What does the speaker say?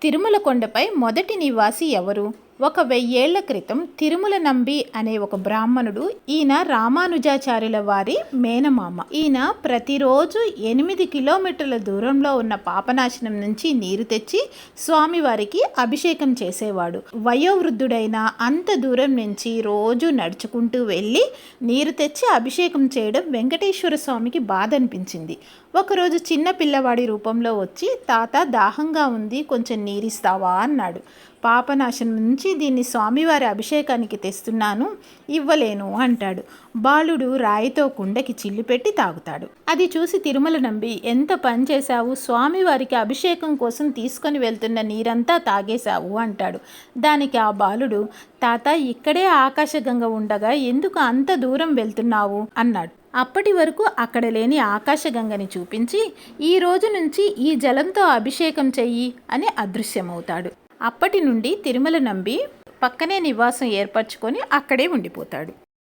తిరుమల కొండపై మొదటి నివాసి ఎవరు? ఒక 1000 ఏళ్ల క్రితం తిరుమల నంబి అనే ఒక బ్రాహ్మణుడు, ఈయన రామానుజాచార్యుల వారి మేనమామ. ఈయన ప్రతిరోజు 8 కిలోమీటర్ల దూరంలో ఉన్న పాపనాశనం నుంచి నీరు తెచ్చి స్వామివారికి అభిషేకం చేసేవాడు. వయోవృద్ధుడైన అంత దూరం నుంచి రోజు నడుచుకుంటూ వెళ్ళి నీరు తెచ్చి అభిషేకం చేయడం వెంకటేశ్వర స్వామికి బాధ అనిపించింది. ఒకరోజు చిన్న పిల్లవాడి రూపంలో వచ్చి, తాత దాహంగా ఉంది, కొంచెం నీరిస్తావా అన్నాడు. పాపనాశనం నుంచి దీన్ని స్వామివారి అభిషేకానికి తెస్తున్నాను, ఇవ్వలేను అంటాడు. బాలుడు రాయితో కుండకి చిల్లు పెట్టి తాగుతాడు. అది చూసి తిరుమల నంబి, ఎంత పని చేశావు, స్వామివారికి అభిషేకం కోసం తీసుకొని వెళ్తున్న నీరంతా తాగేశావు అంటాడు. దానికి ఆ బాలుడు, తాత ఇక్కడే ఆకాశగంగ ఉండగా ఎందుకు అంత దూరం వెళ్తున్నావు అన్నాడు. అప్పటి వరకు అక్కడ లేని ఆకాశగంగని చూపించి, ఈ రోజు నుంచి ఈ జలంతో అభిషేకం చెయ్యి అని అదృశ్యమవుతాడు. అప్పటి నుండి తిరుమల నంబి పక్కనే నివాసం ఏర్పరచుకొని అక్కడే ఉండిపోతాడు.